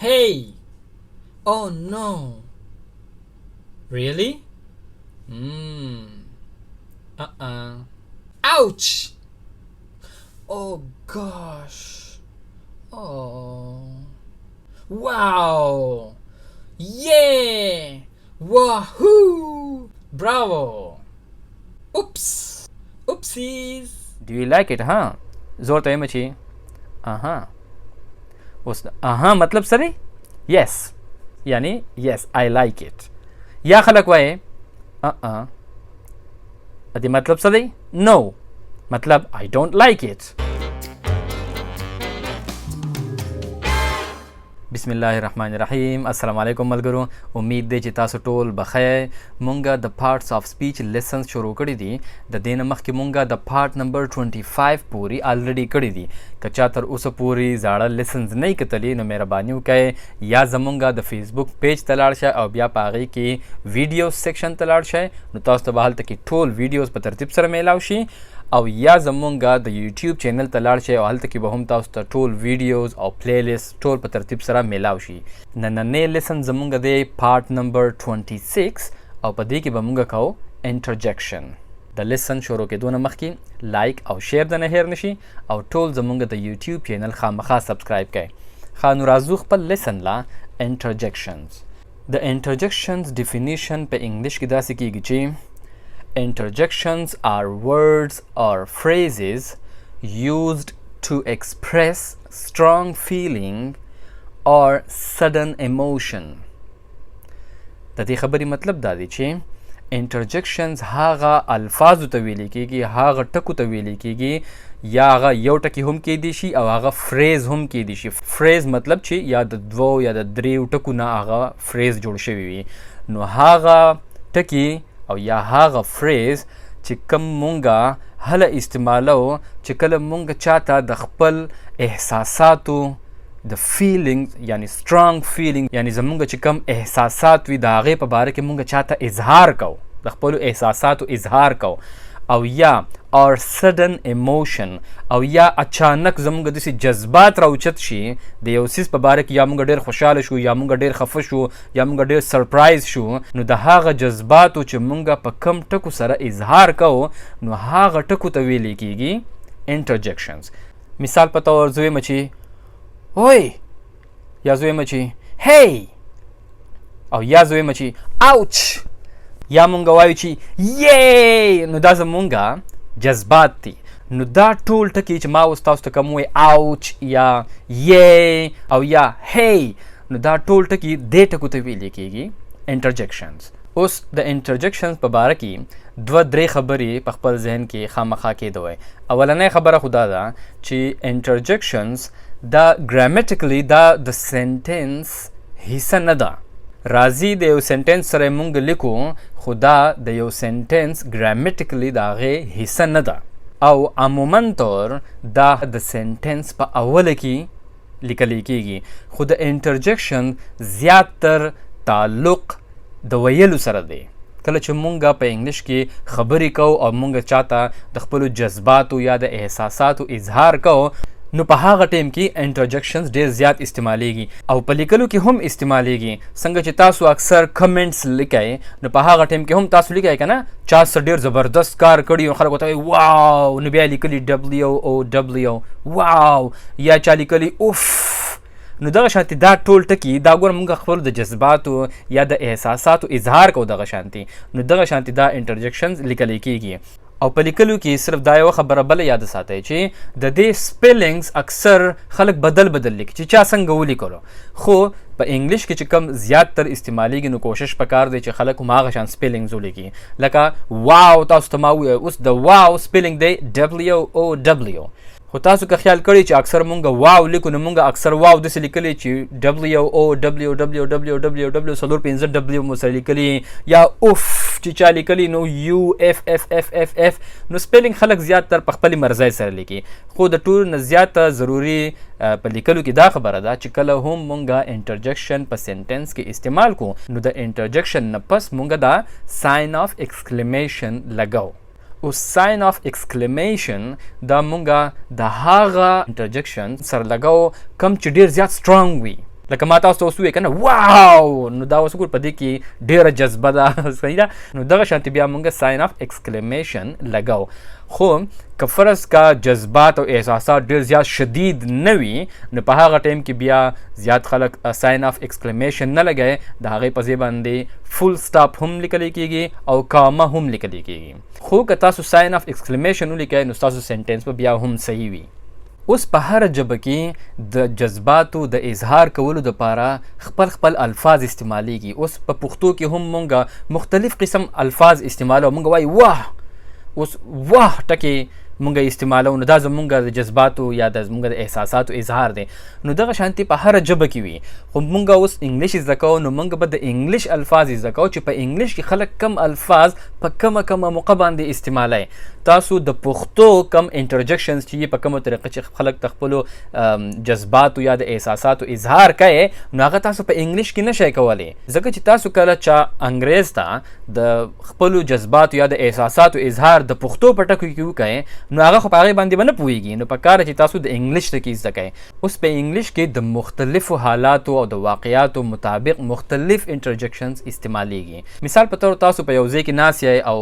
Hey! Oh no! Really? Uh-uh. Ouch! Oh gosh. Oh. Wow! Yeah! Wahoo! Bravo! Oops! Oopsies! Do you like it, हाँ? जोर तो मची उस मतलब सरी yes यानी yes I like it या खलक वाए अति मतलब सरी no मतलब I don't like it बिस्मिल्लाहिर्रहमानिर्रहीम अस्सलाम वालेकुम मलगरू उम्मीद दे چې تاسو ټول بخیر مونږه د پارټس اف سپیچ لیسنز شروع کړی دي د دینه مخکې مونږه د پارت نمبر 25 پوری الریډي کړی دي کچا تر اوسه پوری زاړه لیسنز نه کتلی نو مهرباني وکړئ یا زمونږه د فیسبوک پیج ته لاړ شئ او بیا پاغي کې ویډیو سیکشن ته لاړ شئ نو تاسو ته به هلته کې ټول ویډیوز په ترتیب سره میلاو شي او یا زمونږه د یوټیوب چینل ته لاړ شئ او هلته کې به هم تاسو ته ټول ویډیوز او پلی لیست ټول په ترتیب سره میلاو شي نننی لیسن زمونږه دی پارت نمبر 26 او په دې کې به مونږه کوو انټرجیکشن د لیسن شروع کېدو نه مخکې لایک او شیر د نه هیر نشي او ټول زمونږه د یوټیوب چینل خامخا سبسکرایب کړئ ښه نو راځو خپل لیسن لا انټرجیکشنز د انټرجیکشنز ډیفینیشن په انګلیش کې داسې کیږي چې Interjections are words or phrases used to express strong feeling or sudden emotion. د دې خبرې مطلب دا دی چې interjections هغه الفاظو ته ویل کېږي هغه ټکو ته ویل کېږي یا هغه یو ټکی هم کېدی شي او هغه فریز هم کېدی شي فریز مطلب چې یا د دوو یا د دریو ټکو نه هغه فریز جوړ شوی وي نو هغه ټکی او یا هغه فریز چې کوم مونږه هله استعمالو چې کله مونږ چاته د خپل احساساتو د فیلینګ یعنی سترانګ فیلینګ یعنی زمونږ چې کوم احساسات وي د هغې په باره کې مونږ چاته اظهار کو د خپلو احساساتو اظهار کو او یا اور سډن ایموشن او یا اچانک زمونږ داسې جذبات راوچت شي د یو څیز په باره کې یا مونږ ډېر خوشحاله شو یا مونږ ډېر خفه شو یا مونږ ډېر سرپرایز شو نو د هغه جذباتو چې مونږ په کم ټکو سره اظهار کوو نو هغه ټکو ته ویلی کېږي انټرجیکشنز مثال په طور زوی مچی اوی یا زوی مچی هی او یا زوی مچی اوچ یا مونږ وایو چې یې نو دا زمونږه جذبات دي نو دا ټول ټکي چې ما اوس تاسو ته کوم وایي اوچ یا یې او یا هی نو دا ټول ټکي دې ټکو ته ویلی کېږي انټرجیکشنز اوس د انټرجیکشنز په باره کې دوه درې خبرې په خپل ذهن کې خامخا کېدوی اولنۍ خبره خو دا ده چې انټرجیکشنز دا ګرامیټیکلی دا د سینټنس حصه نه ده راځي د یو سنټنس سره مونږ لیکو خو دا د یو سنټنس ګرامیټیکلی د هغې حصه نه ده او عموما طور دا د سنټنس په اوله کې لیکلی کېږي خو د انټرجیکشن زیات تر تعلق د ویلو سره دی کله چې مونږ په انګلیش کې خبرې کوو او مونږ چاته د خپلو جذباتو یا د احساساتو اظهار کوو نو په هغه ټیم کې انټرجیکشنز ډېر زیات استعمالیږي او په لیکلو کې هم استعمالیږي څنګه چې تاسو اکثر کمنټس لیکئ نو په هغه ټیم کې هم تاسو لیکئ که نه چا څه ډېر زبردست کار کړي او خلک ورته وایي واو نو بیا لیکلي WOW واو یا چا لیکلي اوف نو دغه شانتي دا ټول ټکي دا ګوره مونږ خپلو د جذباتو یا د احساساتو اظهار کوو دغه شانتي نو دغه شانتي دا انټرجیکشنز لیکلی کېږي او په لیکلو کې صرف دا یوه خبره بله یاد ساتئ چې د دې سپیلنګز اکثر خلک بدل لیکي چې چا څنګه ولیکلو خو په انګلیش کې چې کم زیات تر استعمالیږي نو کوشش پکار دی چې خلک هم هغه شان سپیلنګز ولیکي لکه واو تاسو ته ما وویل اوس د واو سپیلنګ دی WOW خو تاسو که خیال کړی چې اکثر مونږ واو لیکو نو مونږ اکثر واو داسې لیکلی چې WOW څلور پنځه W مو سره لیکلي یا اوف چې چا لیکلي نو UFFFFF نو سپیلنګ خلک زیات تر په خپلې مرضۍ سره لیکي خو د ټولو نه زیاته ضروري په لیکلو کې دا خبره ده چې کله هم مونږ انټرجیکشن په سنټنس کې استعمال کو نو د انټرجیکشن نه پس مونږ دا ساین آف ایکسکلیمیشن لګاو او ساین آف ایکسکلیمیشن دا مونږه د هغه انټرجیکشن سره لګاو کم چې ډېر زیات سترانګ وي لکه ما تاسو ته اوس ووایې که نه واو، نو دا اوس ګور په دې کې ډېره جذبه ده، صحیح ده. نو دغه شانتې بیا مونږ ساین آف ایکسکلیمیشن لګو. خو که فرض کا جذبات او احساسات ډېر زیات شدید نه وي، نو په هغه ټایم کې بیا زیات خلک ساین آف ایکسکلیمیشن نه لګوي، د هغې په ځای باندې فل سټاپ هم لیکلی کېږي او کامه هم لیکلی کېږي. خو که تاسو ساین آف ایکسکلیمیشن ولیکئ نو ستاسو سینټینس به بیا هم صحیح وي. اوس په هر ژبه کې د جذباتو د اظهار کولو دپاره خپل خپل الفاظ استعمالیږي. اوس په پښتو کې هم مونږ مختلف قسم الفاظ استعمالو. مونږ وایي واه، اوس واه ټکې مونږ استعمالو، نو دا زمونږ د جذباتو یا د زمونږ د احساساتو اظهار دی. نو دغه شانتي په هر ژبه کې وي. خو مونږ اوس انګلیش زده کوو، نو مونږ به د انګلیش الفاظ زده کوو چې په انګلیش کې خلک کم الفاظ په کومه موقع باندې استعمالوي. تاسو د پښتو کم انټرجکشنز چې په کومه طریقه چې خلک د خپلو جذباتو یا د احساساتو اظهار کوي، نو هغه تاسو په انګلیش کې نشئ کولی، ځکه چې تاسو کله چا انګریز ته د خپلو جذباتو یا د احساساتو اظهار د پښتو په ټکو کې وکړئ، نو هغه خو په هغې باندې به نه پوهېږي. نو پکار چې تاسو د انګلیش ټکي زده کوئ. اوس په انګلیش کې د مختلفو حالاتو او د واقعاتو مطابق مختلف انټرجکشنز استعمالیږي. مثال په طور تاسو په یو ځای کې ناست یئ او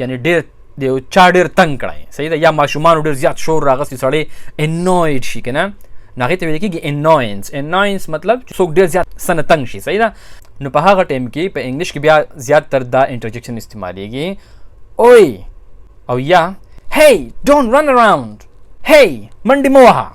یعنی ډېر د یو چا ډېر تنګ کړی، صحیح ده، یا ماشومانو ډېر زیات شور راغستی، سړی انویډ شي که نه، نو هغې ته ویل کېږي انوینس. انوینس مطلب چې څوک ډېر زیات څه نه تنګ شي، صحیح ده. نو په هغه ټایم کې په انګلیش کې بیا زیاتتر دا انټرجکشن استعمالیږي، اوی او یا هی ډونټ رن اراوند، هی منډې مه وهه.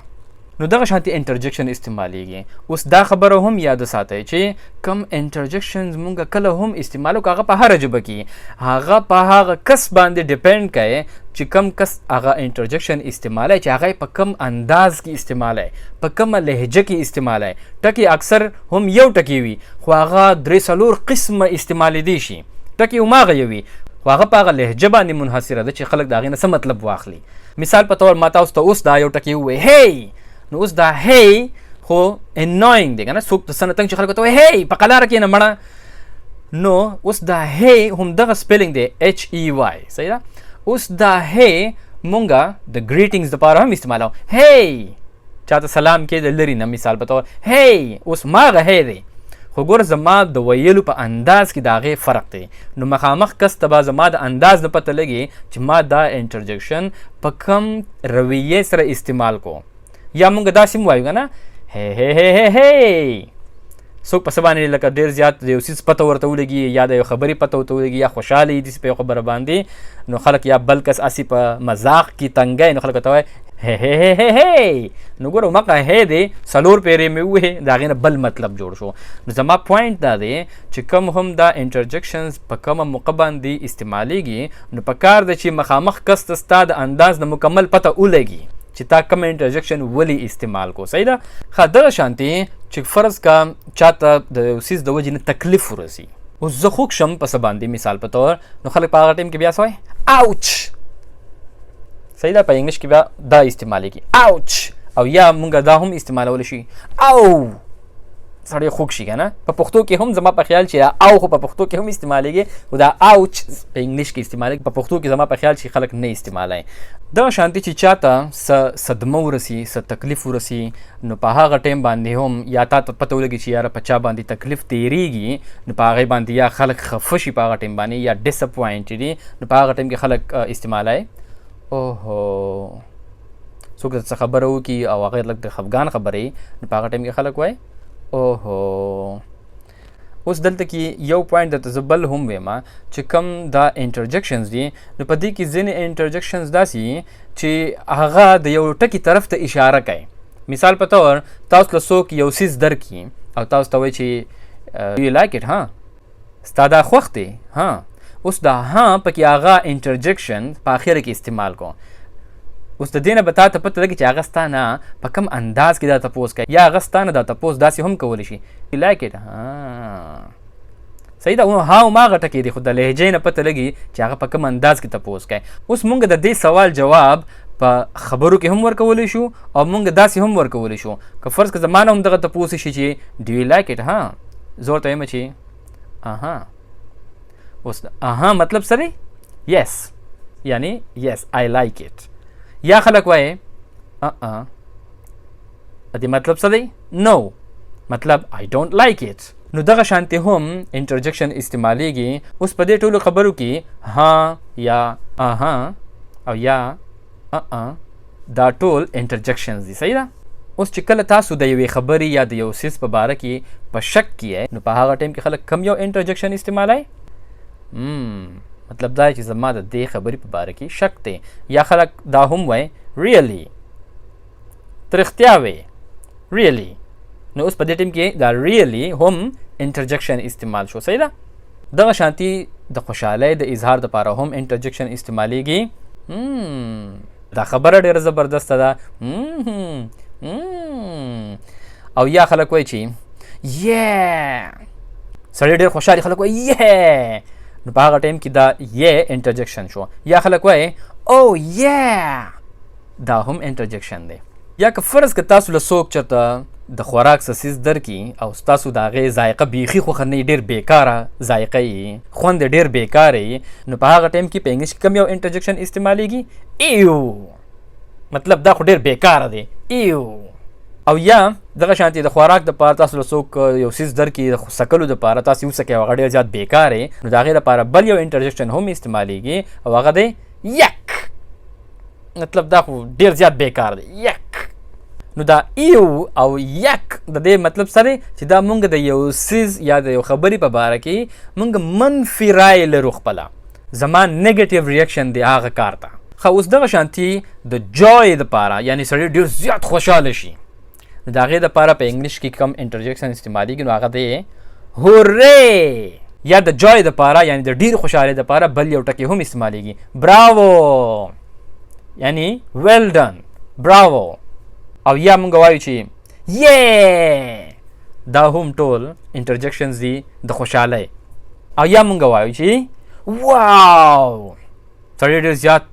نو دغه شانتي انټرجکشن استعمالیږي. اوس دا خبره هم یاد ساتئ چې کم انټرجکشنز مونږ کله هم استعمالو، که هغه په هره ژبه کې هغه په هغه کس باندې ډیپینډ کوي چې کم کس هغه انټرجکشن استعمالوي، چې هغه په کم انداز کې استعمالوي، په کومه لهجه کې استعمالوي. ټکي اکثر هم یو ټکي وي، خو هغه 3-4 قسمه استعمالیدی شي. ټکي هماغه یو وي، خو هغه په هغه لهجه باندې منحصره ده چې خلک د هغې نه څه مطلب واخلي. مثال په طور ما تاسو ته اوس دا یو ټکي ووایي هی، نو اوس دا هی خو انوینګ دی که نه، څوک د څه نه تنګ چې خلکو ته وایي هی په قلاره کښېنه مړه. نو اوس دا هی هم دغه سپیلنګ دی HEY، صحیح ده. اوس دا هی مونږه د ګریټینګز دپاره هم استعمالو، هی چاته سلام کې د لرې نه، مثال په طور هی، اوس ماغه هی دی، خو ګوره زما د ویلو په انداز کې د هغې فرق دی. نو مخامخ کس ته به زما د انداز نه پته لګي چې ما دا انټرجکشن په کم رویې سره استعمال کو. یا مونږ داسې هم وایو که نه هی هی هی هی هی، څوک په څه باندې لکه ډېر زیات د یو څیز پته ورته ولګي یا د یو خبرې پته ورته ولګي یا خوشحاله یي داسې په یو خبره باندې، نو خلک یا بل کس هسې په مذاق کې تنګی، نو خلک ورته وایي هی هی هی هی هی. نو ګوره هماغه هی دی 4 پیرې مې ووهې، د هغې نه بل مطلب جوړ شو. نو زما پوینټ دا دی چې کوم هم دا انټرجکشنز په کومه موقع باندې استعمالیږي، نو پکار دی چې مخامخ کس ته ستا د انداز نه مکمل پته ولګي چې تا کوم انټرجکشن ولی استعمال کو، صحیح ده. ښه دغه شانتي چې فرض کا چاته د یو څیز د وجې نه تکلیف ورسي، اوس زه خوږ شم په څه باندې مثال په طور، نو خلک په هغه ټایم کې بیا څه وایي اوچ، صحیح ده. په انګلیش کې بیا دا استعمالیږي اوچ، او یا مونږ دا هم استعمالولی شي او، سړی خوږ شي که نه. په پښتو کې هم زما په خیال چې او خو په پښتو کې هم استعمالیږي، خو دا اوچ په انګلیش کې استعمالیږي، په پښتو کې زما په خیال چې خلک نه استعمالوي. دغه شانتي چې چاته څه صدمه ورسي، څه تکلیف ورسي، نو په هغه ټایم باندې هم یا تا ته پته ولګي چې یاره په چا باندې تکلیف تېرېږي، نو په هغې باندې یا خلک خفه شي په هغه ټایم باندې، یا ډساپوینټډ دي، نو په هغه ټایم کې خلک استعمالوي اوهو. څوک درته خبره وکړي او هغه لږ د خفګان خبره وي، نو په هغه ټایم کې خلک وایي اوهو. اوس دلته کې یو پوینټ درته زه بل هم وایم چې کوم دا انټرجکشنز دي، نو په دې کې ځینې انټرجکشنز داسې چې هغه د یو ټکي طرف ته اشاره کوي. مثال په طور تاسو له څوک یو څیز درکړي او تاسو ته وایي چې یو لایک اټ، ها ستا دا خوښ دی، ها. اوس دا ها پکې هغه انټرجکشن په اخره کې استعمال کو. اوس د دې نه به تا ته پته لګي چې هغه ستا نه په کوم انداز کې دا تپوس کوي، یا هغه ستا نه دا تپوس داسې هم کولی شي یو لایک اټ، صحیح ده. ها هماغه ټکي دي، خو د لهجې نه پته لګي چې هغه په کوم انداز کې تپوس کوي. اوس مونږ د دې سوال جواب په خبرو کې هم ورکولی شو او مونږ داسې هم ورکولی شو. که فرض که زما نه هم دغه تپوس شي چې ډو یو لایک اټ، ها زه ورته وایم چې اها. اوس اها مطلب څه دی؟ یس، یعنی یس آی لایک اټ. یا خلک وایي دې مطلب څه دی؟ نو مطلب I don't like it. نو دغه شانتي هم انټرجکشن استعمالیږي اوس په دې ټولو خبرو کې ها یا اها او یا دا ټول انټرجکشنز دي. صحیح ده. اوس چې کله تاسو د یوې خبرې یا د یو سیس په باره کې په شک کې نو په هغه ټایم کې خلک کم یو انټرجکشن استعمالوي. مطلب دا چې زما د دې خبرې په باره کې شک دی، یا خلک دا هم وایي ریئلی ترختیا وي ریئلی. نو اوس په دې ټایم کې دا ریئلی هم انټرجکشن استعمال شو. صحیح ده. دغه شانتي د خوشحالۍ د اظهار دپاره هم انټرجکشن استعمالیږي. دا خبره ډېره زبردسته ده. او یا خلک وایي چې سړی ډېر خوشحالي خلک وایي نو په هغه ټایم کې دا انټرجکشن شو. یا خلک وایي او دا هم انټرجکشن دی. یا که فرض که تاسو له څوک چېرته د خوراک څه څیز درکړي او ستاسو د هغې ذایقه بیخي خوښه نه وي، ډېر بېکاره ذایقه یي، خوند یې ډېر بېکاره یي، نو په هغه ټایم کې په انګلیش کې کوم یو انټرجکشن استعمالیږي؟ ایو. مطلب دا خو ډېر بېکاره دی، ایو. او یا دغه شانتي د خوراک دپاره تاسو له څوک یو څیز درکړي د څکلو دپاره تاسو یې وڅکئ او هغه ډېر زیات بېکاره یي، نو د هغې دپاره بل یو انټرجکشن هم استعمالیږي او هغه دی یک. مطلب دا خو ډېر زیات بېکار دی، یک. نو دا ایو او یک د دې مطلب سره چې دا مونږ د یو سیز یا د یو خبرې په باره کې مونږ منفي رای لرو خپله، زما نیګیټیو ریاکشن دی هغه کار ته. ښه اوس دغه شانتي د جوی دپاره یعنې سړی ډېر زیات خوشحاله شي، نو د هغې دپاره په انګلیش کې کوم انټرجکشن استعمالیږي نو هغه دی هورې. یا د جوی دپاره یعنې د ډېرې خوشحالۍ دپاره بل یو ټکي هم استعمالیږي براوو، یعنی ویل ډن، براوو. او یا مونږ وایو چې دا هم ټول انټرجکشنز دي د خوشحالۍ. او یا مونږ وایو چې واو، سړی ډېر زیات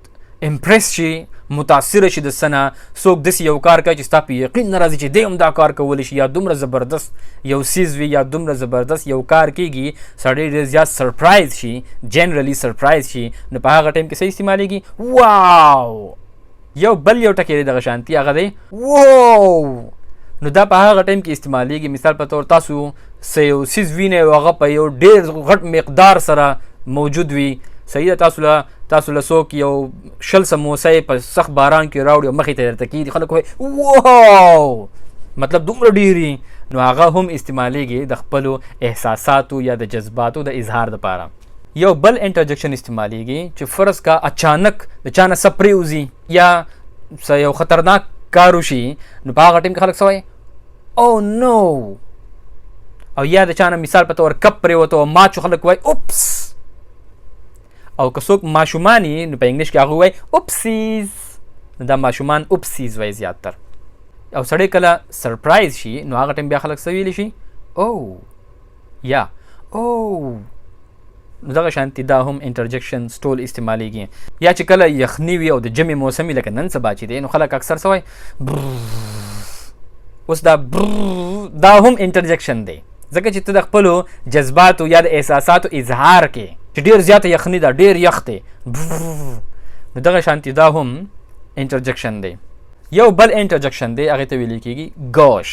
امپریس شي، متاثره شي د څه نه، څوک داسې یو کار کوي چې ستا په یقین نه راځي چې دی هم دا کار کولی شي، یا دومره زبردست یو سیز وي یا دومره زبردست یو کار کېږي سړی ډېر زیات سرپرایز شي، جنرلی سرپرایز شي، نو په هغه ټایم کې څه استعمالیږي؟ واو. یو بل یو ټکی دی دغه شانتي هغه دی وو. نو دا په هغه ټایم کې استعمالیږي. مثال په طور تاسو څه یو سیز وینئ او هغه په یو ډېر غټ مقدار سره موجود وي. صحیح ده. تاسو له څوک یو 20 سموسه په سخت باران کې راوړي او مخې ته درته کېږي، خلک وایي واو، مطلب دومره ډېرې. نو هغه هم استعمالیږي د خپلو احساساتو یا د جذباتو د اظهار دپاره. یو بل انټرجکشن استعمالیږي چې فرض کا اچانک د چا نه څه پرېوځي یا یو خطرناک کار وشي، نو په هغه ټایم کې خلک څه وایي او نو. او یا د چا نه مثال په طور کپ پرېوته او مات شو، خلک وایي اوپس. او که څوک ماشومان یي نو په انګلیش کې هغه وایي اوپسیز. نو دا ماشومان اوپسیز وایي زیاتر. او سړی کله سرپرایز شي نو هغه ټایم بیا خلک څه ویلی شي؟ او یا او. نو دغه شانتي دا هم انټرجکشنز ټول استعمالیږي. یا چې کله یخني وي او د ژمي موسم وي لکه نن سبا چې دی، نو خلک اکثر څه وایي اوس دا هم انټرجکشن دی، ځکه چې ته د خپلو جذباتو یا د احساساتو اظهار کې چې ډېر زیاته یخني ده، ډېر یخ دی، نو دغه شانتي دا هم انټرجکشن دی. یو بل انټرجکشن دی هغې ته ویلی کېږي گاش.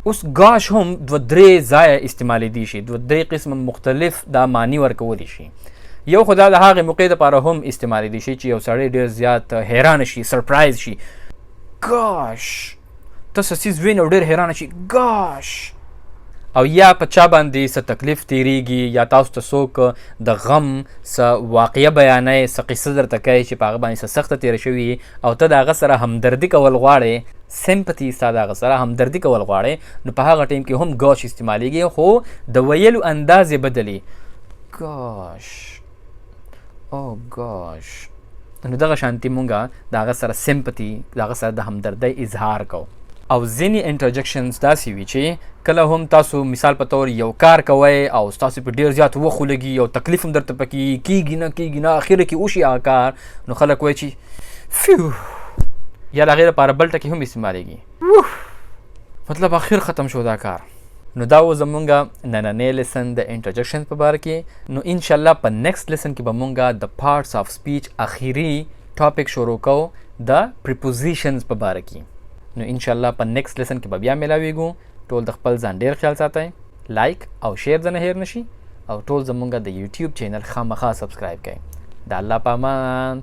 اوس گاش هم 2-3 ځایه استعمالیدی شي، 2-3 قسمه مختلف دا معنی ورکولی شي. یو خو دا د هغې موقع دپاره هم استعمالیدی شي چې یو سړی ډېر زیات حیرانه شي، سرپرایز شي، گاش. ته څه څیز وینې او ډېر حیرانه شي، گاش. او یا په چا باندې څه تکلیف تېرېږي یا تاسو ته څوک د غم څه واقعه بیانوي، څه قصه درته کوي چې په هغه باندې څه سخته تېره شوې او ته د هغه سره همدردي کول غواړې، سمپتي ستا د هغه سره همدردي کول غواړې، نو په هغه ټایم کې هم گاش استعمالیږي، خو د ویلو انداز یې بدلي. گاش، او گاش. نو دغه شانتي مونږه د هغه سره سمپتي، د هغه سره د همدردۍ اظهار کوو. او ځینې انټرجکشنز داسې وي چې کله هم تاسو مثال په طور یو کار کوئ او ستاسو په ډېر زیات وخت ولګي او تکلیف هم درته پکې کېږي نه اخره کې وشي هغه کار، نو خلک وایي چې فیو. یا د هغې دپاره بل ټکي هم استعمالیږي، مطلب اخر ختم شو دا کار. نو دا و زمونږ نننی لیسن د انټرجکشن په باره کې. نو انشاءالله په نیکسټ لیسن کې به مونږ د پارټس آف سپیچ اخیری ټاپک شروع کوو د پریپوزیشنز په باره کې. نو انشاءالله په نیکسټ لیسن کې به بیا میلاویږو. ټول د خپل ځان ډیر خیال ساتئ، لایک او شیر د نه هیر نشي، او ټول زمونږ د یوټیوب چینل خامخا سبسکرایب کړئ. د الله په امان.